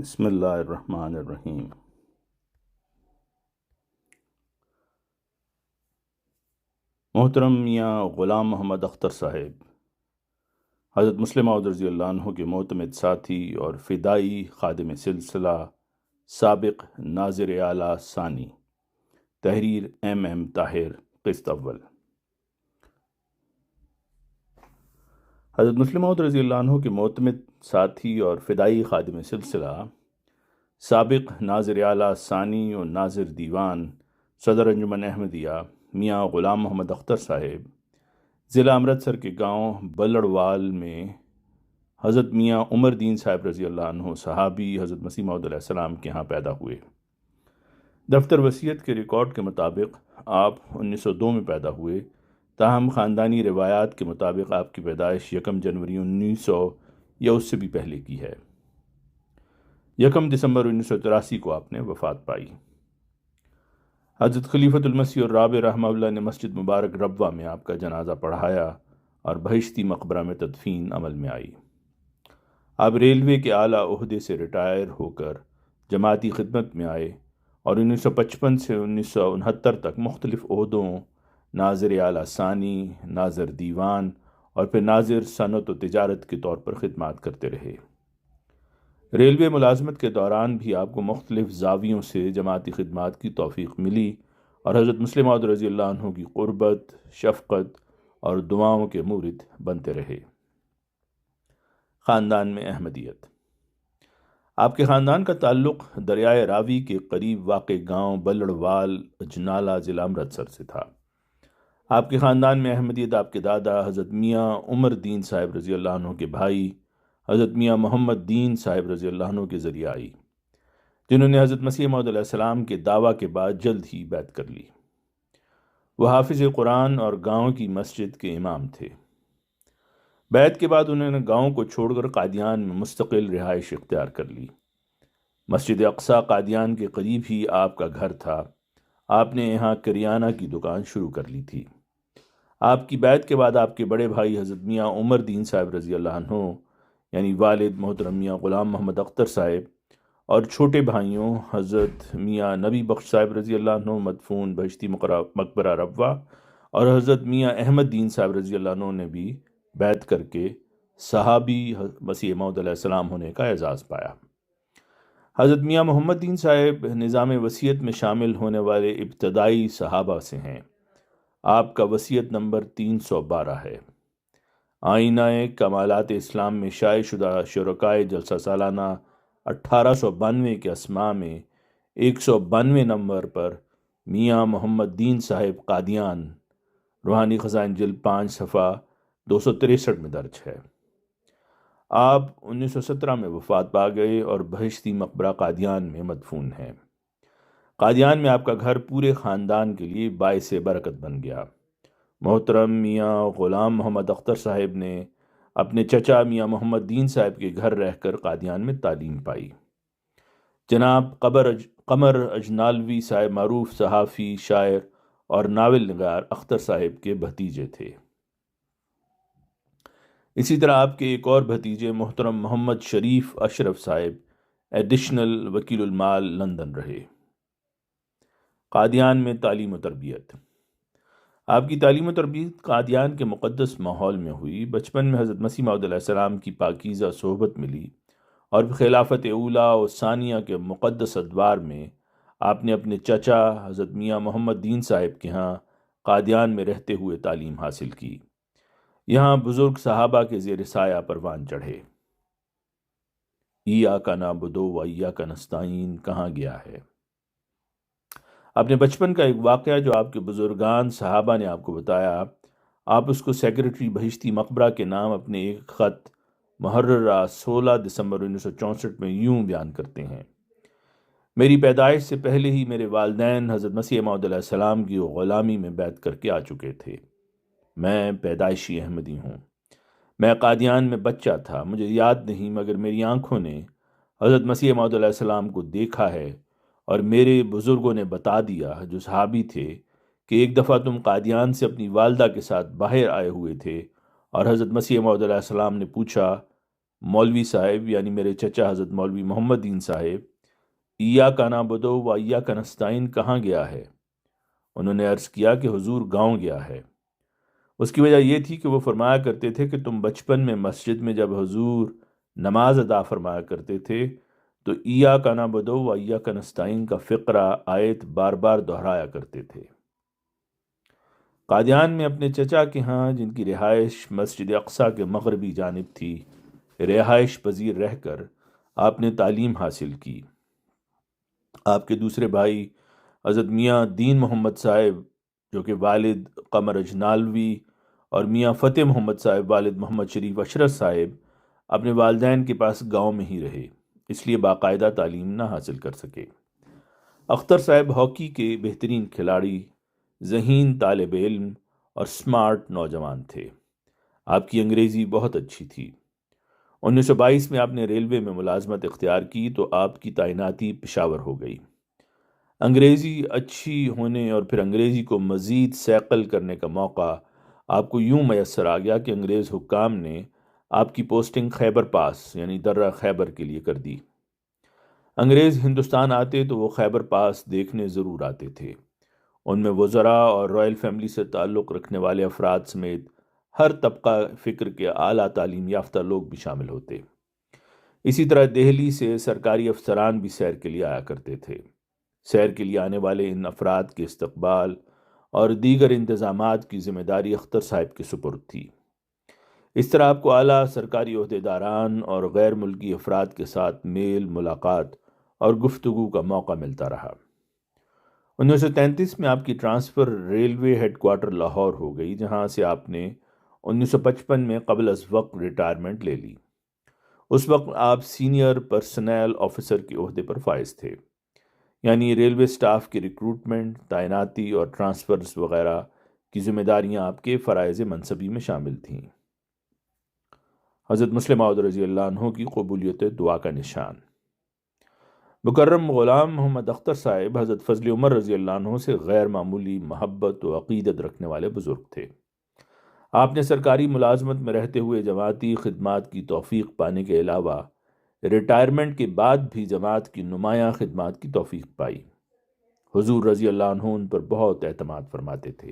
بسم اللہ الرحمن الرحیم۔ محترم میاں غلام محمد اختر صاحب، حضرت مسلم موعود رضی اللہ عنہ کے معتمد ساتھی اور فدائی خادم سلسلہ، سابق ناظر اعلیٰ ثانی، تحریر ایم طاہر، قسط اول۔ حضرت مسلم موعود رضی اللہ عنہ کے معتمد ساتھی اور فدائی خادم سلسلہ، سابق ناظر اعلیٰ ثانی اور ناظر دیوان صدر انجمن احمدیہ میاں غلام محمد اختر صاحب ضلع امرتسر کے گاؤں بلڑوال میں حضرت میاں عمر دین صاحب رضی اللہ عنہ صحابی حضرت مسیح موعود علیہ السلام کے ہاں پیدا ہوئے۔ دفتر وصیت کے ریکارڈ کے مطابق آپ 1902 میں پیدا ہوئے، تاہم خاندانی روایات کے مطابق آپ کی پیدائش 1 جنوری 1900 یا اس سے بھی پہلے کی ہے۔ 1 دسمبر 1983 کو آپ نے وفات پائی۔ حضرت خلیفۃ المسیح الرابع رحمہ اللہ نے مسجد مبارک ربوہ میں آپ کا جنازہ پڑھایا اور بہشتی مقبرہ میں تدفین عمل میں آئی۔ آپ ریلوے کے اعلیٰ عہدے سے ریٹائر ہو کر جماعتی خدمت میں آئے اور 1955 سے 1969 تک مختلف عہدوں، ناظر اعلیٰ ثانی، ناظر دیوان اور پھر ناظر صنعت و تجارت کے طور پر خدمات کرتے رہے۔ ریلوے ملازمت کے دوران بھی آپ کو مختلف زاویوں سے جماعتی خدمات کی توفیق ملی اور حضرت مسلم موعود رضی اللہ عنہ کی قربت، شفقت اور دعاؤں کے مورد بنتے رہے۔ خاندان میں احمدیت۔ آپ کے خاندان کا تعلق دریائے راوی کے قریب واقع گاؤں بلڑوال اجنالہ ضلع امرتسر سے تھا۔ آپ کے خاندان میں احمدیت آپ کے دادا حضرت میاں عمر دین صاحب رضی اللہ عنہ کے بھائی حضرت میاں محمد دین صاحب رضی اللہ عنہ کے ذریعہ آئی، جنہوں نے حضرت مسیح موعود علیہ السلام کے دعویٰ کے بعد جلد ہی بیعت کر لی۔ وہ حافظ قرآن اور گاؤں کی مسجد کے امام تھے۔ بیعت کے بعد انہوں نے گاؤں کو چھوڑ کر قادیان میں مستقل رہائش اختیار کر لی۔ مسجد اقصیٰ قادیان کے قریب ہی آپ کا گھر تھا۔ آپ نے یہاں کریانہ کی دکان شروع کر لی تھی۔ آپ کی بیعت کے بعد آپ کے بڑے بھائی حضرت میاں عمر دین صاحب رضی اللہ عنہ یعنی والد محترم میاں غلام محمد اختر صاحب اور چھوٹے بھائیوں حضرت میاں نبی بخش صاحب رضی اللہ عنہ مدفون بہشتی مقبرہ ربوہ اور حضرت میاں احمد دین صاحب رضی اللہ عنہ نے بھی بیعت کر کے صحابی مسیح موعود علیہ السلام ہونے کا اعزاز پایا۔ حضرت میاں محمد دین صاحب نظام وصیت میں شامل ہونے والے ابتدائی صحابہ سے ہیں۔ آپ کا وصیت نمبر 312 ہے۔ آئینہ کمالات اسلام میں شائع شدہ شرکائے جلسہ سالانہ 1892 کے اسماء میں 192 نمبر پر میاں محمد دین صاحب قادیان، روحانی خزائن جلد 5 صفحہ 263 میں درج ہے۔ آپ 1917 میں وفات پا گئے اور بہشتی مقبرہ قادیان میں مدفون ہیں۔ قادیان میں آپ کا گھر پورے خاندان کے لیے باعث برکت بن گیا۔ محترم میاں غلام محمد اختر صاحب نے اپنے چچا میاں محمد دین صاحب کے گھر رہ کر قادیان میں تعلیم پائی۔ جناب قمر اجنالوی صاحب معروف صحافی، شاعر اور ناول نگار اختر صاحب کے بھتیجے تھے۔ اسی طرح آپ کے ایک اور بھتیجے محترم محمد شریف اشرف صاحب ایڈیشنل وکیل المال لندن رہے۔ قادیان میں تعلیم و تربیت۔ آپ کی تعلیم و تربیت قادیان کے مقدس ماحول میں ہوئی۔ بچپن میں حضرت مسیح موعود علیہ السلام کی پاکیزہ صحبت ملی اور خلافت اولیٰ و ثانیہ کے مقدس ادوار میں آپ نے اپنے چچا حضرت میاں محمد دین صاحب کے ہاں قادیان میں رہتے ہوئے تعلیم حاصل کی۔ یہاں بزرگ صحابہ کے زیر سایہ پروان چڑھے۔ ایاک نعبد و ایاک نستعین کہاں گیا ہے؟ اپنے بچپن کا ایک واقعہ جو آپ کے بزرگان صحابہ نے آپ کو بتایا، آپ اس کو سیکریٹری بہشتی مقبرہ کے نام اپنے ایک خط محررہ 16 دسمبر 1964 میں یوں بیان کرتے ہیں: میری پیدائش سے پہلے ہی میرے والدین حضرت مسیح موعود علیہ السلام کی غلامی میں بیعت کر کے آ چکے تھے۔ میں پیدائشی احمدی ہوں۔ میں قادیان میں بچہ تھا، مجھے یاد نہیں، مگر میری آنکھوں نے حضرت مسیح موعود علیہ السلام کو دیکھا ہے اور میرے بزرگوں نے بتا دیا جو صحابی تھے کہ ایک دفعہ تم قادیان سے اپنی والدہ کے ساتھ باہر آئے ہوئے تھے اور حضرت مسیح موعود علیہ السلام نے پوچھا مولوی صاحب یعنی میرے چچا حضرت مولوی محمد دین صاحب ایاک نعبد و ایاک نستعین کہاں گیا ہے؟ انہوں نے عرض کیا کہ حضور گاؤں گیا ہے۔ اس کی وجہ یہ تھی کہ وہ فرمایا کرتے تھے کہ تم بچپن میں مسجد میں جب حضور نماز ادا فرمایا کرتے تھے تو ایاک نعبد و ایاک نستعین کا فقرہ آیت بار بار دہرایا کرتے تھے۔ قادیان میں اپنے چچا کے ہاں، جن کی رہائش مسجد اقصیٰ کے مغربی جانب تھی، رہائش پذیر رہ کر آپ نے تعلیم حاصل کی۔ آپ کے دوسرے بھائی حضرت میاں دین محمد صاحب جو کہ والد قمر اجنالوی اور میاں فتح محمد صاحب والد محمد شریف اشرف صاحب اپنے والدین کے پاس گاؤں میں ہی رہے، اس لیے باقاعدہ تعلیم نہ حاصل کر سکے۔ اختر صاحب ہاکی کے بہترین کھلاڑی، ذہین طالب علم اور سمارٹ نوجوان تھے۔ آپ کی انگریزی بہت اچھی تھی۔ 1922 میں آپ نے ریلوے میں ملازمت اختیار کی تو آپ کی تعیناتی پشاور ہو گئی۔ انگریزی اچھی ہونے اور پھر انگریزی کو مزید سیقل کرنے کا موقع آپ کو یوں میسر آ گیا کہ انگریز حکام نے آپ کی پوسٹنگ خیبر پاس یعنی درہ خیبر کے لیے کر دی۔ انگریز ہندوستان آتے تو وہ خیبر پاس دیکھنے ضرور آتے تھے۔ ان میں وزراء اور رائل فیملی سے تعلق رکھنے والے افراد سمیت ہر طبقہ فکر کے اعلیٰ تعلیم یافتہ لوگ بھی شامل ہوتے۔ اسی طرح دہلی سے سرکاری افسران بھی سیر کے لیے آیا کرتے تھے۔ سیر کے لیے آنے والے ان افراد کے استقبال اور دیگر انتظامات کی ذمہ داری اختر صاحب کے سپرد تھی۔ اس طرح آپ کو اعلیٰ سرکاری عہدیداران اور غیر ملکی افراد کے ساتھ میل ملاقات اور گفتگو کا موقع ملتا رہا۔ 1933 میں آپ کی transfer railway head quarter Lahore ہو گئی، جہاں سے آپ نے 1955 میں قبل از وقت ریٹائرمنٹ لے لی۔ اس وقت آپ سینئر پرسنل آفیسر کے عہدے پر فائز تھے، یعنی ریلوے سٹاف کی ریکروٹمنٹ، تعیناتی اور ٹرانسفرز وغیرہ کی ذمہ داریاں آپ کے فرائض منصبی میں شامل تھیں۔ حضرت مسلم موعود رضی اللہ عنہ کی قبولیت دعا کا نشان۔ مکرم غلام محمد اختر صاحب حضرت فضل عمر رضی اللہ عنہ سے غیر معمولی محبت و عقیدت رکھنے والے بزرگ تھے۔ آپ نے سرکاری ملازمت میں رہتے ہوئے جماعتی خدمات کی توفیق پانے کے علاوہ ریٹائرمنٹ کے بعد بھی جماعت کی نمایاں خدمات کی توفیق پائی۔ حضور رضی اللہ عنہ ان پر بہت اعتماد فرماتے تھے۔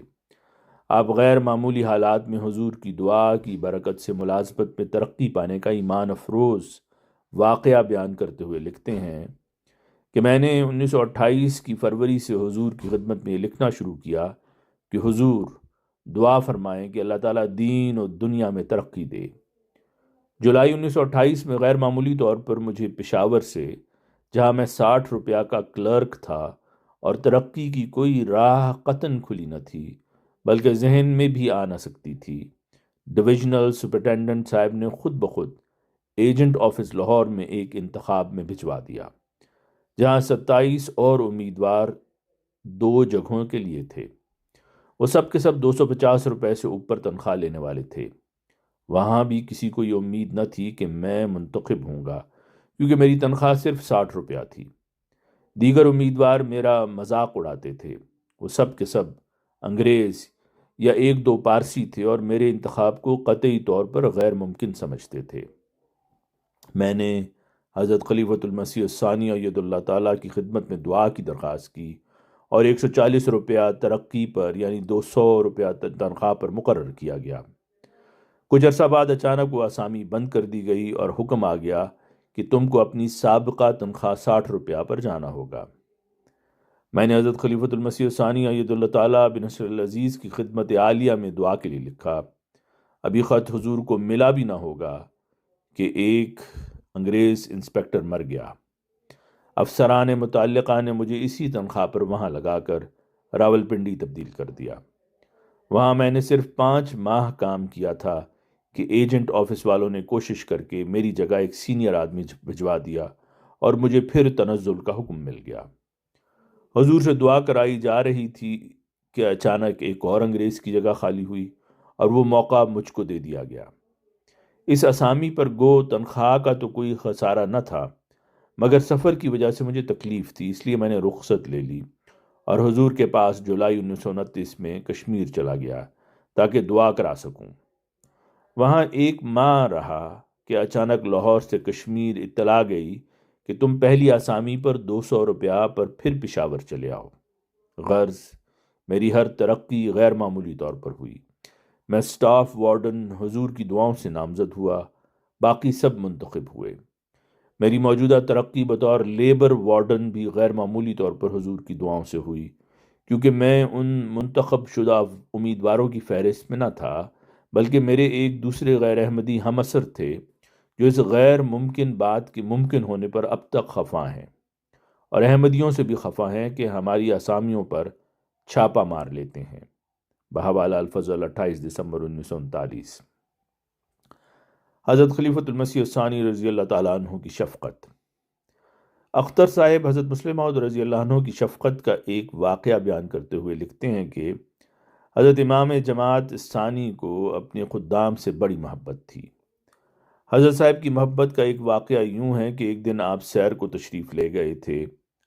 آپ غیر معمولی حالات میں حضور کی دعا کی برکت سے ملازمت میں ترقی پانے کا ایمان افروز واقعہ بیان کرتے ہوئے لکھتے ہیں کہ میں نے 1928 کی فروری سے حضور کی خدمت میں یہ لکھنا شروع کیا کہ حضور دعا فرمائیں کہ اللہ تعالیٰ دین و دنیا میں ترقی دے۔ جولائی 1928 میں غیر معمولی طور پر مجھے پشاور سے، جہاں میں 60 روپیہ کا کلرک تھا اور ترقی کی کوئی راہ قطن کھلی نہ تھی بلکہ ذہن میں بھی آ نہ سکتی تھی، ڈویژنل سپرنٹینڈنٹ صاحب نے خود بخود ایجنٹ آفس لاہور میں ایک انتخاب میں بھجوا دیا، جہاں 27 اور امیدوار 2 جگہوں کے لیے تھے۔ وہ سب کے سب 250 روپے سے اوپر تنخواہ لینے والے تھے۔ وہاں بھی کسی کو یہ امید نہ تھی کہ میں منتخب ہوں گا، کیونکہ میری تنخواہ صرف 60 روپیہ تھی۔ دیگر امیدوار میرا مذاق اڑاتے تھے۔ وہ سب کے سب انگریز یا 1-2 پارسی تھے اور میرے انتخاب کو قطعی طور پر غیر ممکن سمجھتے تھے۔ میں نے حضرت خلیفۃ المسیح الثانی اید اللہ تعالیٰ کی خدمت میں دعا کی درخواست کی اور 140 روپیہ ترقی پر یعنی 200 روپیہ تنخواہ پر مقرر کیا گیا۔ کچھ عرصہ بعد اچانک وہ اسامی بند کر دی گئی اور حکم آ گیا کہ تم کو اپنی سابقہ تنخواہ 60 روپیہ پر جانا ہوگا۔ میں نے حضرت خلیفۃ المسیح الثانی اید اللہ تعالیٰ بنصر العزیز کی خدمت عالیہ میں دعا کے لیے لکھا۔ ابھی خط حضور کو ملا بھی نہ ہوگا کہ ایک انگریز انسپکٹر مر گیا۔ افسران متعلقہ نے مجھے اسی تنخواہ پر وہاں لگا کر راولپنڈی تبدیل کر دیا۔ وہاں میں نے صرف 5 ماہ کام کیا تھا کہ ایجنٹ آفس والوں نے کوشش کر کے میری جگہ ایک سینئر آدمی بھجوا دیا اور مجھے پھر تنزل کا حکم مل گیا۔ حضور سے دعا کرائی جا رہی تھی کہ اچانک ایک اور انگریز کی جگہ خالی ہوئی اور وہ موقع مجھ کو دے دیا گیا۔ اس اسامی پر گو تنخواہ کا تو کوئی خسارہ نہ تھا، مگر سفر کی وجہ سے مجھے تکلیف تھی، اس لیے میں نے رخصت لے لی اور حضور کے پاس جولائی 1929 میں کشمیر چلا گیا تاکہ دعا کرا سکوں۔ وہاں 1 ماہ رہا کہ اچانک لاہور سے کشمیر اطلاع گئی کہ تم پہلی آسامی پر 200 روپیہ پر پھر پشاور چلے آؤ۔ غرض میری ہر ترقی غیر معمولی طور پر ہوئی۔ میں سٹاف وارڈن حضور کی دعاؤں سے نامزد ہوا، باقی سب منتخب ہوئے۔ میری موجودہ ترقی بطور لیبر وارڈن بھی غیر معمولی طور پر حضور کی دعاؤں سے ہوئی، کیونکہ میں ان منتخب شدہ امیدواروں کی فہرست میں نہ تھا، بلکہ میرے ایک دوسرے غیر احمدی ہم اثر تھے جو اس غیر ممکن بات کے ممکن ہونے پر اب تک خفا ہیں، اور احمدیوں سے بھی خفا ہیں کہ ہماری اسامیوں پر چھاپا مار لیتے ہیں۔ بہاوالہ الفضل، 28 دسمبر 1939۔ حضرت خلیفۃ المسیح الثانی رضی اللہ تعالیٰ عنہ کی شفقت۔ اختر صاحب حضرت مسلم موعود رضی اللہ عنہ کی شفقت کا ایک واقعہ بیان کرتے ہوئے لکھتے ہیں کہ حضرت امام جماعت ثانی کو اپنے خدام سے بڑی محبت تھی۔ حضرت صاحب کی محبت کا ایک واقعہ یوں ہے کہ ایک دن آپ سیر کو تشریف لے گئے تھے،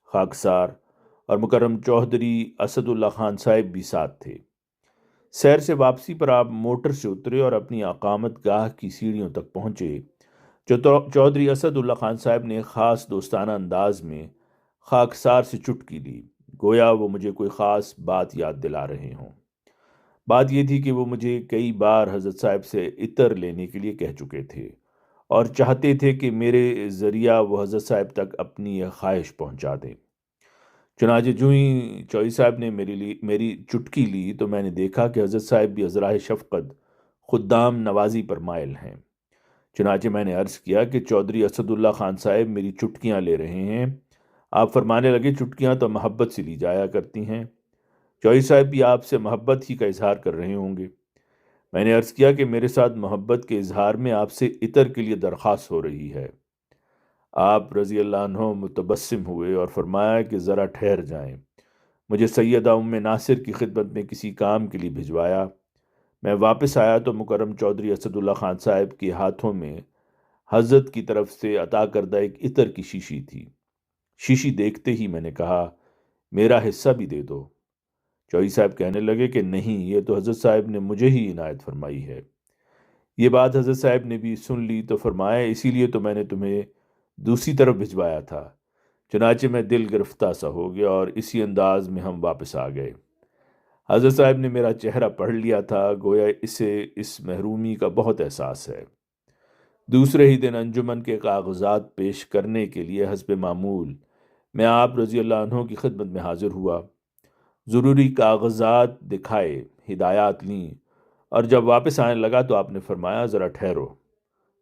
خاکسار اور مکرم چودھری اسد اللہ خان صاحب بھی ساتھ تھے۔ سیر سے واپسی پر آپ موٹر سے اترے اور اپنی اقامت گاہ کی سیڑھیوں تک پہنچے، جو چودھری اسد اللہ خان صاحب نے خاص دوستانہ انداز میں خاکسار سے چٹکی لی، گویا وہ مجھے کوئی خاص بات یاد دلا رہے ہوں۔ بات یہ تھی کہ وہ مجھے کئی بار حضرت صاحب سے عطر لینے کے لیے کہہ چکے تھے اور چاہتے تھے کہ میرے ذریعہ وہ حضرت صاحب تک اپنی یہ خواہش پہنچا دیں۔ چنانچہ جو ہی چوئی صاحب نے میری چٹکی لی تو میں نے دیکھا کہ حضرت صاحب بھی ازراہ شفقت خدام نوازی پر مائل ہیں۔ چنانچہ میں نے عرض کیا کہ چودھری اسد اللہ خان صاحب میری چٹکیاں لے رہے ہیں۔ آپ فرمانے لگے، چٹکیاں تو محبت سے لی جایا کرتی ہیں، چوئی صاحب بھی آپ سے محبت ہی کا اظہار کر رہے ہوں گے۔ میں نے عرض کیا کہ میرے ساتھ محبت کے اظہار میں آپ سے عطر کے لیے درخواست ہو رہی ہے۔ آپ رضی اللہ عنہ متبسم ہوئے اور فرمایا کہ ذرا ٹھہر جائیں، مجھے سیدہ ام ناصر کی خدمت میں کسی کام کے لیے بھجوایا۔ میں واپس آیا تو مکرم چودھری اسد اللہ خان صاحب کے ہاتھوں میں حضرت کی طرف سے عطا کردہ ایک عطر کی شیشی تھی۔ شیشی دیکھتے ہی میں نے کہا، میرا حصہ بھی دے دو۔ چوئی صاحب کہنے لگے کہ نہیں، یہ تو حضرت صاحب نے مجھے ہی عنایت فرمائی ہے۔ یہ بات حضرت صاحب نے بھی سن لی تو فرمایا، اسی لیے تو میں نے تمہیں دوسری طرف بھجوایا تھا۔ چنانچہ میں دل گرفتہ سا ہو گیا اور اسی انداز میں ہم واپس آ گئے۔ حضرت صاحب نے میرا چہرہ پڑھ لیا تھا، گویا اسے اس محرومی کا بہت احساس ہے۔ دوسرے ہی دن انجمن کے کاغذات پیش کرنے کے لیے حسب معمول میں آپ رضی اللہ عنہ کی خدمت میں حاضر ہوا، ضروری کاغذات دکھائے، ہدایات لیں، اور جب واپس آنے لگا تو آپ نے فرمایا، ذرا ٹھہرو۔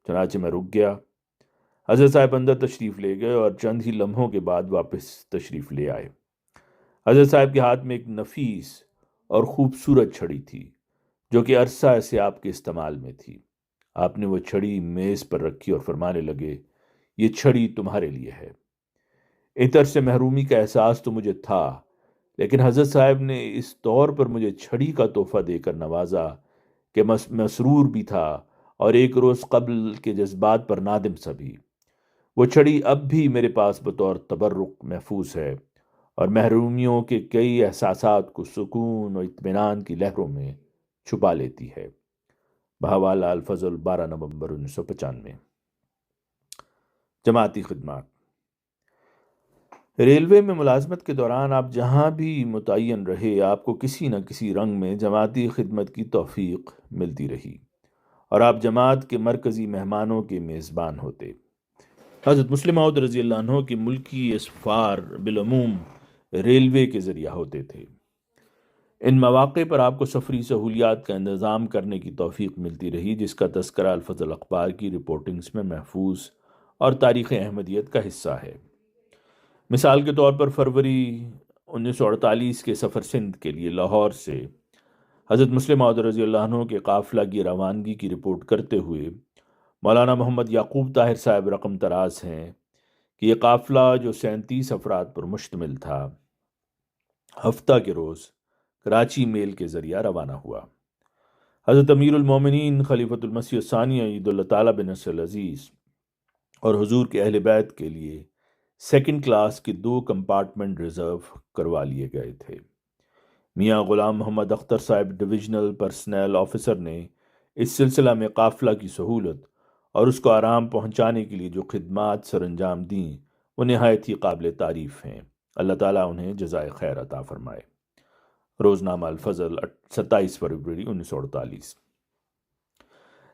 چنانچہ میں رک گیا۔ حضرت صاحب اندر تشریف لے گئے اور چند ہی لمحوں کے بعد واپس تشریف لے آئے۔ حضرت صاحب کے ہاتھ میں ایک نفیس اور خوبصورت چھڑی تھی جو کہ عرصہ سے آپ کے استعمال میں تھی۔ آپ نے وہ چھڑی میز پر رکھی اور فرمانے لگے، یہ چھڑی تمہارے لیے ہے۔ عطر سے محرومی کا احساس تو مجھے تھا، لیکن حضرت صاحب نے اس طور پر مجھے چھڑی کا تحفہ دے کر نوازا کہ مسرور بھی تھا اور ایک روز قبل کے جذبات پر نادم سا بھی۔ وہ چھڑی اب بھی میرے پاس بطور تبرک محفوظ ہے اور محرومیوں کے کئی احساسات کو سکون و اطمینان کی لہروں میں چھپا لیتی ہے۔ بہاوالہ الفضل، 12 نومبر 1995۔ جماعتی خدمات۔ ریلوے میں ملازمت کے دوران آپ جہاں بھی متعین رہے، آپ کو کسی نہ کسی رنگ میں جماعتی خدمت کی توفیق ملتی رہی اور آپ جماعت کے مرکزی مہمانوں کے میزبان ہوتے۔ حضرت مسلم موعود رضی اللہ عنہ کی ملکی اسفار بالعموم ریلوے کے ذریعہ ہوتے تھے۔ ان مواقع پر آپ کو سفری سہولیات کا انتظام کرنے کی توفیق ملتی رہی، جس کا تذکرہ الفضل اخبار کی رپورٹنگز میں محفوظ اور تاریخ احمدیت کا حصہ ہے۔ مثال کے طور پر فروری 1948 کے سفر سندھ کے لیے لاہور سے حضرت مسلم موعود رضی اللہ عنہ کے قافلہ کی روانگی کی رپورٹ کرتے ہوئے مولانا محمد یعقوب طاہر صاحب رقم تراز ہیں کہ یہ قافلہ جو 37 افراد پر مشتمل تھا، ہفتہ کے روز کراچی میل کے ذریعہ روانہ ہوا۔ حضرت امیر المومنین خلیفۃ المسیح الثانی عید اللہ تعالیٰ بنصر العزیز اور حضور کے اہل بیت کے لیے سیکنڈ کلاس کے 2 کمپارٹمنٹ ریزرو کروا لیے گئے تھے۔ میاں غلام محمد اختر صاحب ڈویژنل پرسنل آفیسر نے اس سلسلہ میں قافلہ کی سہولت اور اس کو آرام پہنچانے کے لیے جو خدمات سر انجام دیں وہ نہایت ہی قابل تعریف ہیں۔ اللہ تعالیٰ انہیں جزائے خیر عطا فرمائے۔ روزنامہ الفضل 27 فروری 1948۔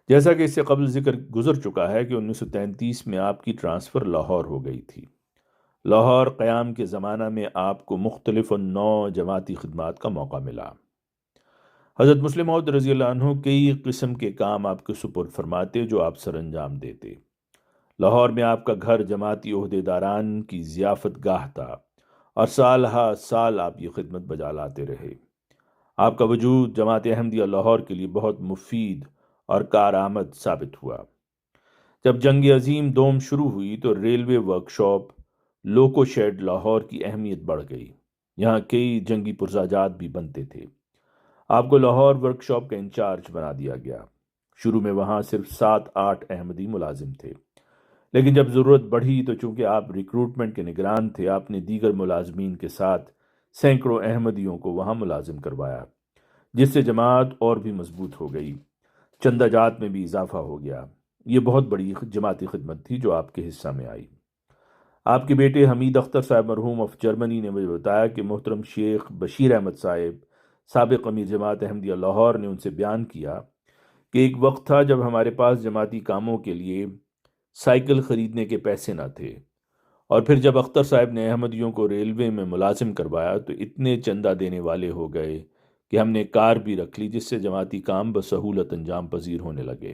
جیسا کہ اس سے قبل ذکر گزر چکا ہے کہ 1933 میں آپ کی ٹرانسفر لاہور ہو گئی تھی۔ لاہور قیام کے زمانہ میں آپ کو مختلف نوع جماعتی خدمات کا موقع ملا۔ حضرت مسلم موعود رضی اللہ عنہ کئی قسم کے کام آپ کے سپرد فرماتے جو آپ سر انجام دیتے۔ لاہور میں آپ کا گھر جماعتی عہدے داران کی ضیافت گاہ تھا اور سال ہا سال آپ یہ خدمت بجا لاتے رہے۔ آپ کا وجود جماعت احمدیہ لاہور کے لیے بہت مفید اور کارآمد ثابت ہوا۔ جب جنگ عظیم دوم شروع ہوئی تو ریلوے ورکشاپ لوکو شیڈ لاہور کی اہمیت بڑھ گئی۔ یہاں کئی جنگی پرزاجات بھی بنتے تھے۔ آپ کو لاہور ورکشاپ کا انچارج بنا دیا گیا۔ شروع میں وہاں صرف 7-8 احمدی ملازم تھے، لیکن جب ضرورت بڑھی تو چونکہ آپ ریکروٹمنٹ کے نگران تھے، آپ نے دیگر ملازمین کے ساتھ سینکڑوں احمدیوں کو وہاں ملازم کروایا، جس سے جماعت اور بھی مضبوط ہو گئی، چندہ جات میں بھی اضافہ ہو گیا۔ یہ بہت بڑی جماعتی خدمت تھی جو آپ کے حصہ میں آئی۔ آپ کے بیٹے حمید اختر صاحب مرحوم آف جرمنی نے مجھے بتایا کہ محترم شیخ بشیر احمد صاحب سابق امیر جماعت احمدیہ لاہور نے ان سے بیان کیا کہ ایک وقت تھا جب ہمارے پاس جماعتی کاموں کے لیے سائیکل خریدنے کے پیسے نہ تھے، اور پھر جب اختر صاحب نے احمدیوں کو ریلوے میں ملازم کروایا تو اتنے چندہ دینے والے ہو گئے کہ ہم نے کار بھی رکھ لی، جس سے جماعتی کام بسہولت انجام پذیر ہونے لگے۔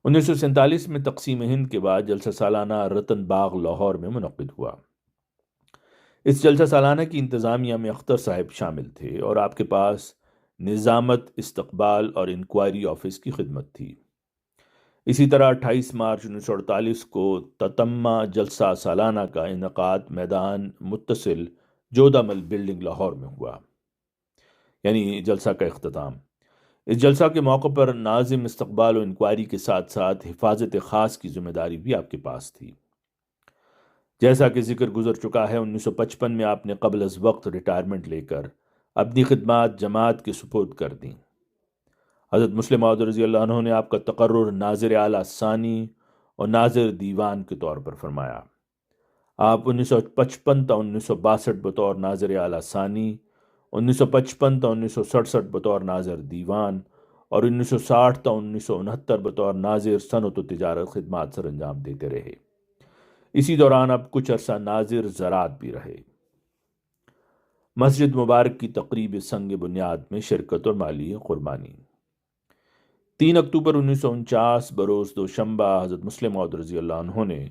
1947 میں تقسیم ہند کے بعد جلسہ سالانہ رتن باغ لاہور میں منعقد ہوا۔ اس جلسہ سالانہ کی انتظامیہ میں اختر صاحب شامل تھے اور آپ کے پاس نظامت، استقبال اور انکوائری آفس کی خدمت تھی۔ اسی طرح 28 مارچ 1948 کو تتمہ جلسہ سالانہ کا انعقاد میدان متصل جودہ مل بلڈنگ لاہور میں ہوا، یعنی جلسہ کا اختتام۔ اس جلسہ کے موقع پر ناظم استقبال و انکوائری کے ساتھ ساتھ حفاظت خاص کی ذمہ داری بھی آپ کے پاس تھی۔ جیسا کہ ذکر گزر چکا ہے، 1955 میں آپ نے قبل از وقت ریٹائرمنٹ لے کر اپنی خدمات جماعت کے سپرد کر دیں۔ حضرت مسلم موعود رضی اللہ عنہ نے آپ کا تقرر ناظر اعلیٰ ثانی اور ناظر دیوان کے طور پر فرمایا۔ آپ 1955 تا 1962 بطور ناظر اعلیٰ ثانی، 1955 تا 1967 بطور ناظر دیوان اور 1960 تا 1969 بطور ناظر صنعت و تجارت خدمات سر انجام دیتے رہے۔ اسی دوران اب کچھ عرصہ ناظر زراعت بھی رہے۔ مسجد مبارک کی تقریب سنگ بنیاد میں شرکت اور مالی قربانی۔ 3 اکتوبر 1949 بروز دوشنبہ حضرت مسلم موعود رضی اللہ عنہ نے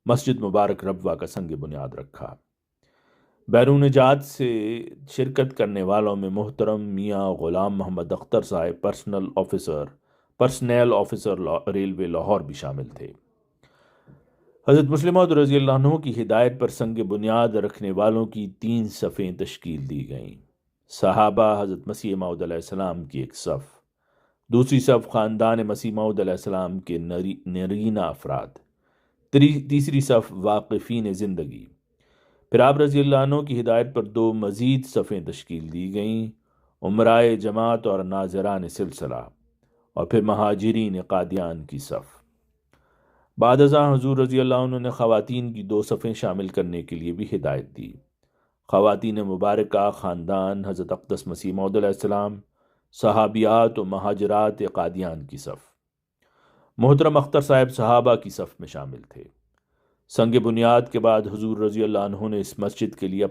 مسجد مبارک ربوہ کا سنگ بنیاد رکھا۔ بیرون جات سے شرکت کرنے والوں میں محترم میاں غلام محمد اختر صاحب پرسنل آفیسر ریلوے لاہور بھی شامل تھے۔ حضرت مسلم موعود رضی اللہ عنہ کی ہدایت پر سنگ بنیاد رکھنے والوں کی 3 صفیں تشکیل دی گئیں۔ صحابہ حضرت مسیح موعود علیہ السلام کی ایک صف، دوسری صف خاندان مسیح موعود علیہ السلام کے نرینہ افراد، تیسری صف واقفین زندگی۔ پھر آپ رضی اللہ عنہ کی ہدایت پر 2 مزید صفیں تشکیل دی گئیں، عمرائے جماعت اور ناظران سلسلہ، اور پھر مہاجرین قادیان کی صف۔ بعد ازاں حضور رضی اللہ عنہ نے خواتین کی 2 صفیں شامل کرنے کے لیے بھی ہدایت دی۔ خواتین مبارکہ خاندان حضرت اقدس مسیح موعود علیہ السلام، صحابیات و مہاجرات قادیان کی صف۔ محترم اختر صاحب صحابہ کی صف میں شامل تھے۔ سنگ بنیاد کے بعد حضور رضی اللہ عنہ نے اس مسجد کے لیے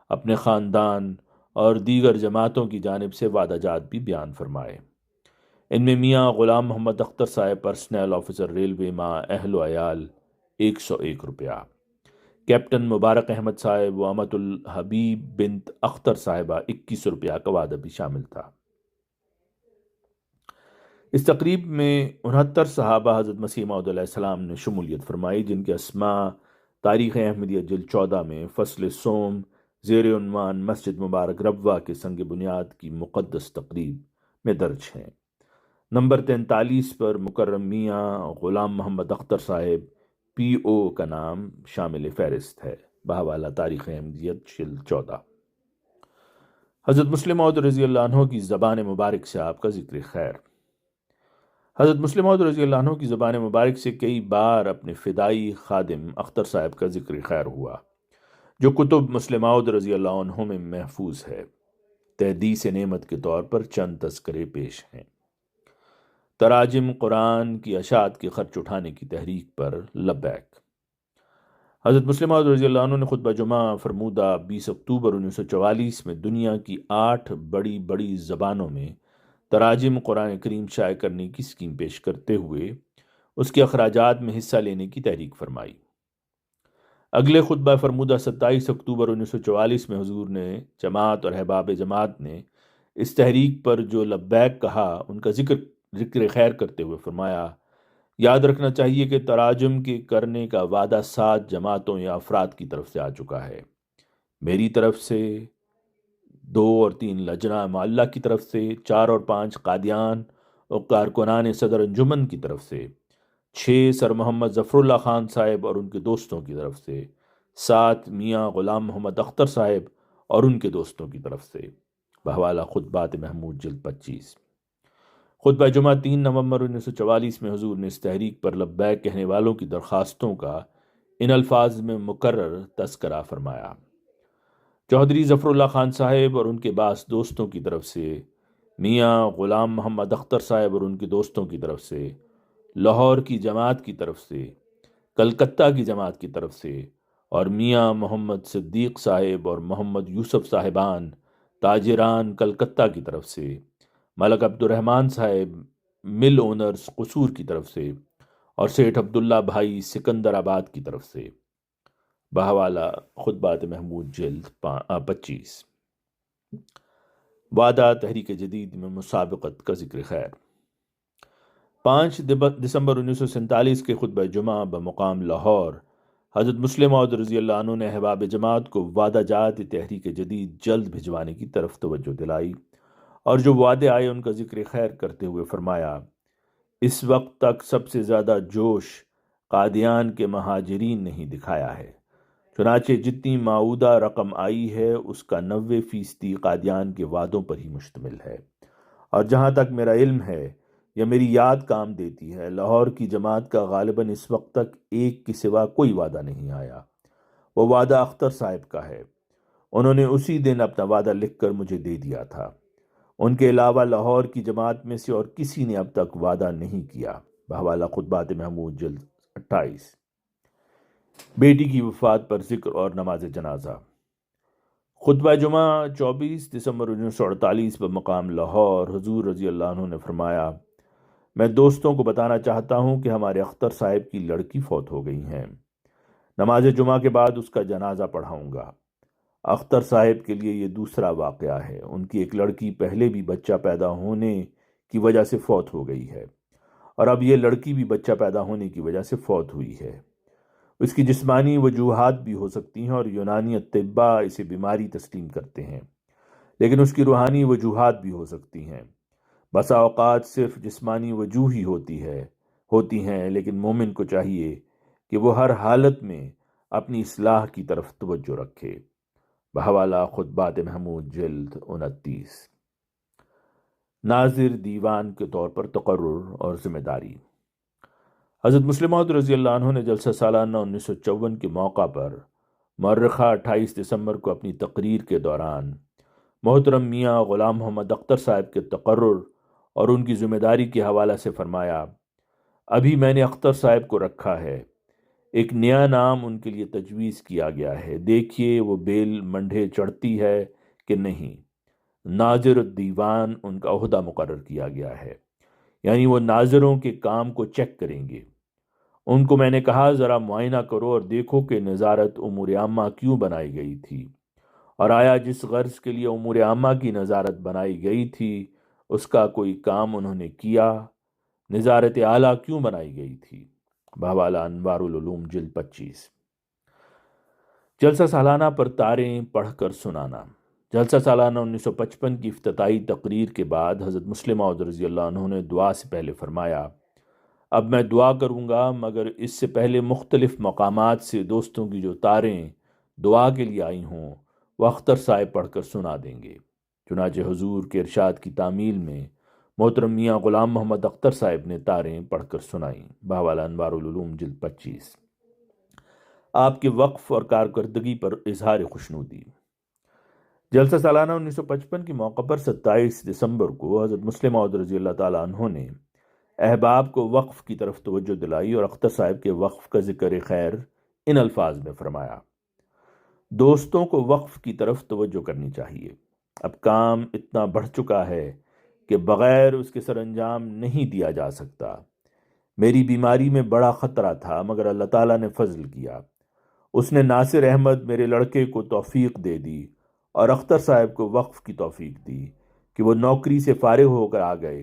اپنے خاندان اور دیگر جماعتوں کی جانب سے وعدہ جات بھی بیان فرمائے۔ ان میں میاں غلام محمد اختر صاحب پرسنل آفیسر ریلوے ماں اہل و عیال 101 روپیہ، کیپٹن مبارک احمد صاحب و امت الحبیب بنت اختر صاحبہ 21 روپیہ کا وعدہ بھی شامل تھا۔ اس تقریب میں 69 صحابہ حضرت مسیح موعود علیہ السلام نے شمولیت فرمائی، جن کے اسماء تاریخ احمدیہ جلد 14 میں فصل سوم زیر عنوان مسجد مبارک ربوہ کے سنگ بنیاد کی مقدس تقریب میں درج ہیں۔ نمبر 43 پر مکرم میاں غلام محمد اختر صاحب PO کا نام شامل فہرست ہے، بحوالہ تاریخ احمدیت جلد 14۔ حضرت مسلم موعود رضی اللہ عنہ کی زبان مبارک سے آپ کا ذکر خیر۔ حضرت مسلم موعود رضی اللہ عنہ کی زبان مبارک سے کئی بار اپنے فدائی خادم اختر صاحب کا ذکر خیر ہوا، جو کتب مسلم موعود رضی اللہ عنہ میں محفوظ ہے۔ تحدیث نعمت کے طور پر چند تذکرے پیش ہیں۔ تراجم قرآن کی اشاعت کے خرچ اٹھانے کی تحریک پر لبیک۔ حضرت مسلم موعود رضی اللہ عنہ نے خطبہ جمعہ فرمودہ 20 اکتوبر 1944 میں دنیا کی 8 بڑی بڑی زبانوں میں تراجم قرآن کریم شائع کرنے کی اسکیم پیش کرتے ہوئے اس کے اخراجات میں حصہ لینے کی تحریک فرمائی۔ اگلے خطبہ فرمودہ 27 اکتوبر 1944 میں حضور نے جماعت اور احباب جماعت نے اس تحریک پر جو لبیک کہا ان کا ذکر خیر کرتے ہوئے فرمایا، یاد رکھنا چاہیے کہ تراجم کے کرنے کا وعدہ 7 جماعتوں یا افراد کی طرف سے آ چکا ہے، میری طرف سے 2 اور 3 لجنہ معلّہ کی طرف سے، 4 اور 5 قادیان اور کارکنان صدر انجمن کی طرف سے، 6 سر محمد ظفر اللہ خان صاحب اور ان کے دوستوں کی طرف سے، 7 میاں غلام محمد اختر صاحب اور ان کے دوستوں کی طرف سے۔ بحوالہ خطبات محمود جلد 25۔ خطبہ جمعہ 3 نومبر 1944 میں حضور نے اس تحریک پر لبیک کہنے والوں کی درخواستوں کا ان الفاظ میں مکرر تذکرہ فرمایا۔ چودھری ظفر اللہ خان صاحب اور ان کے بعض دوستوں کی طرف سے، میاں غلام محمد اختر صاحب اور ان کے دوستوں کی طرف سے، لاہور کی جماعت کی طرف سے، کلکتہ کی جماعت کی طرف سے، اور میاں محمد صدیق صاحب اور محمد یوسف صاحبان تاجران کلکتہ کی طرف سے، ملک عبد الرحمن صاحب مل اونرز قصور کی طرف سے، اور سیٹھ عبداللہ بھائی سکندر آباد کی طرف سے۔ بحوالہ خطبات محمود جلد 25۔ وعدہ تحریک جدید میں مسابقت کا ذکر خیر۔ 5 دسمبر 1947 کے خطبہ جمعہ بمقام لاہور حضرت مسلم موعود رضی اللہ عنہ نے احباب جماعت کو وعدہ جات تحریک جدید جلد بھجوانے کی طرف توجہ دلائی، اور جو وعدے آئے ان کا ذکر خیر کرتے ہوئے فرمایا، اس وقت تک سب سے زیادہ جوش قادیان کے مہاجرین نے ہی دکھایا ہے، چنانچہ جتنی معودہ رقم آئی ہے اس کا 90% قادیان کے وعدوں پر ہی مشتمل ہے، اور جہاں تک میرا علم ہے یا میری یاد کام دیتی ہے، لاہور کی جماعت کا غالباً اس وقت تک ایک کے سوا کوئی وعدہ نہیں آیا۔ وہ وعدہ اختر صاحب کا ہے، انہوں نے اسی دن اپنا وعدہ لکھ کر مجھے دے دیا تھا۔ ان کے علاوہ لاہور کی جماعت میں سے اور کسی نے اب تک وعدہ نہیں کیا۔ بحوالہ خطبات محمود جلد 28۔ بیٹی کی وفات پر ذکر اور نماز جنازہ۔ خطبہ جمعہ 24 دسمبر 1948 بمقام لاہور حضور رضی اللہ عنہ نے فرمایا، میں دوستوں کو بتانا چاہتا ہوں کہ ہمارے اختر صاحب کی لڑکی فوت ہو گئی ہیں، نماز جمعہ کے بعد اس کا جنازہ پڑھاؤں گا۔ اختر صاحب کے لیے یہ دوسرا واقعہ ہے، ان کی ایک لڑکی پہلے بھی بچہ پیدا ہونے کی وجہ سے فوت ہو گئی ہے، اور اب یہ لڑکی بھی بچہ پیدا ہونے کی وجہ سے فوت ہوئی ہے۔ اس کی جسمانی وجوہات بھی ہو سکتی ہیں اور یونانی اطباء اسے بیماری تسلیم کرتے ہیں، لیکن اس کی روحانی وجوہات بھی ہو سکتی ہیں۔ بسا اوقات صرف جسمانی وجوہ ہی ہوتی ہیں، لیکن مومن کو چاہیے کہ وہ ہر حالت میں اپنی اصلاح کی طرف توجہ رکھے۔ بحوالہ خطبات محمود جلد 29۔ ناظر دیوان کے طور پر تقرر اور ذمہ داری۔ حضرت مسلم موعود رضی اللہ عنہ نے جلسہ سالانہ 1954 کے موقع پر مؤرخہ 28 دسمبر کو اپنی تقریر کے دوران محترم میاں غلام محمد اختر صاحب کے تقرر اور ان کی ذمہ داری کے حوالہ سے فرمایا، ابھی میں نے اختر صاحب کو رکھا ہے، ایک نیا نام ان کے لیے تجویز کیا گیا ہے، دیکھیے وہ بیل منڈھے چڑھتی ہے کہ نہیں۔ ناظر دیوان ان کا عہدہ مقرر کیا گیا ہے، یعنی وہ ناظروں کے کام کو چیک کریں گے۔ ان کو میں نے کہا ذرا معائنہ کرو اور دیکھو کہ نظارت امور عامہ کیوں بنائی گئی تھی، اور آیا جس غرض کے لیے امور عامہ کی نظارت بنائی گئی تھی اس کا کوئی کام انہوں نے کیا، نظارت اعلیٰ کیوں بنائی گئی تھی۔ بحوالہ انوار العلوم جلد 25۔ جلسہ سالانہ پر تاریں پڑھ کر سنانا۔ جلسہ سالانہ 1955 کی افتتاحی تقریر کے بعد حضرت مسلم موعود رضی اللہ عنہ نے دعا سے پہلے فرمایا، اب میں دعا کروں گا، مگر اس سے پہلے مختلف مقامات سے دوستوں کی جو تاریں دعا کے لیے آئی ہوں وہ اختر صاحب پڑھ کر سنا دیں گے۔ چنانچہ حضور کے ارشاد کی تعمیل میں محترم میاں غلام محمد اختر صاحب نے تاریں پڑھ کر سنائیں۔ بہوالا انوار العلوم جلد 25۔ آپ کے وقف اور کارکردگی پر اظہار خوشنودی۔ جلسہ سالانہ 1955 کے موقع پر 27 دسمبر کو حضرت مسلم موعود رضی اللہ تعالیٰ عنہ نے احباب کو وقف کی طرف توجہ دلائی اور اختر صاحب کے وقف کا ذکر خیر ان الفاظ میں فرمایا: دوستوں کو وقف کی طرف توجہ کرنی چاہیے۔ اب کام اتنا بڑھ چکا ہے کہ بغیر اس کے سر انجام نہیں دیا جا سکتا۔ میری بیماری میں بڑا خطرہ تھا مگر اللہ تعالیٰ نے فضل کیا، اس نے ناصر احمد میرے لڑکے کو توفیق دے دی اور اختر صاحب کو وقف کی توفیق دی کہ وہ نوکری سے فارغ ہو کر آ گئے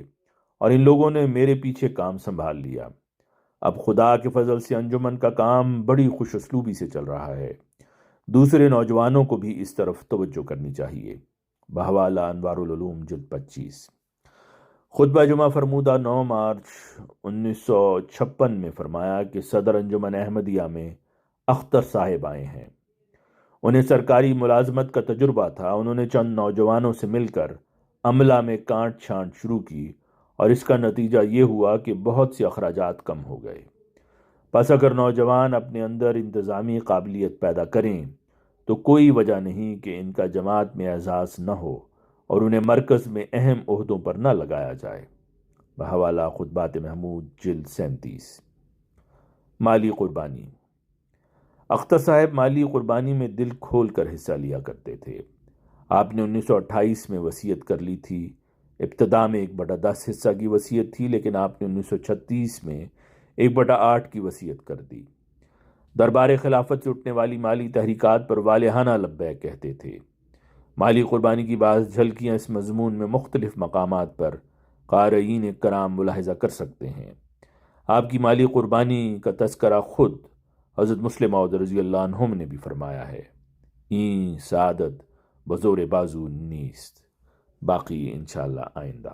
اور ان لوگوں نے میرے پیچھے کام سنبھال لیا۔ اب خدا کے فضل سے انجمن کا کام بڑی خوش اسلوبی سے چل رہا ہے۔ دوسرے نوجوانوں کو بھی اس طرف توجہ کرنی چاہیے۔ بہوالا انوار العلوم جلد 25۔ خطبہ جمعہ فرمودہ 9 مارچ 1956 میں فرمایا کہ صدر انجمن احمدیہ میں اختر صاحب آئے ہیں۔ انہیں سرکاری ملازمت کا تجربہ تھا۔ انہوں نے چند نوجوانوں سے مل کر عملہ میں کانٹ چھانٹ شروع کی اور اس کا نتیجہ یہ ہوا کہ بہت سے اخراجات کم ہو گئے۔ پس اگر نوجوان اپنے اندر انتظامی قابلیت پیدا کریں تو کوئی وجہ نہیں کہ ان کا جماعت میں اعزاز نہ ہو اور انہیں مرکز میں اہم عہدوں پر نہ لگایا جائے۔ بحوالہ خطبات محمود جلد 37۔ مالی قربانی۔ اختر صاحب مالی قربانی میں دل کھول کر حصہ لیا کرتے تھے۔ آپ نے 1928 میں وصیت کر لی تھی۔ ابتدا میں 1/10 حصہ کی وصیت تھی، لیکن آپ نے 1936 میں 1/8 کی وصیت کر دی۔ دربار خلافت سے اٹھنے والی مالی تحریکات پر والہانہ لبیک کہتے تھے۔ مالی قربانی کی بعض جھلکیاں اس مضمون میں مختلف مقامات پر قارئین کرام ملاحظہ کر سکتے ہیں۔ آپ کی مالی قربانی کا تذکرہ خود حضرت مسلم موعود رضی اللہ عنہ نے بھی فرمایا ہے: این سعادت بزور بازو نیست۔ باقی انشاءاللہ آئندہ۔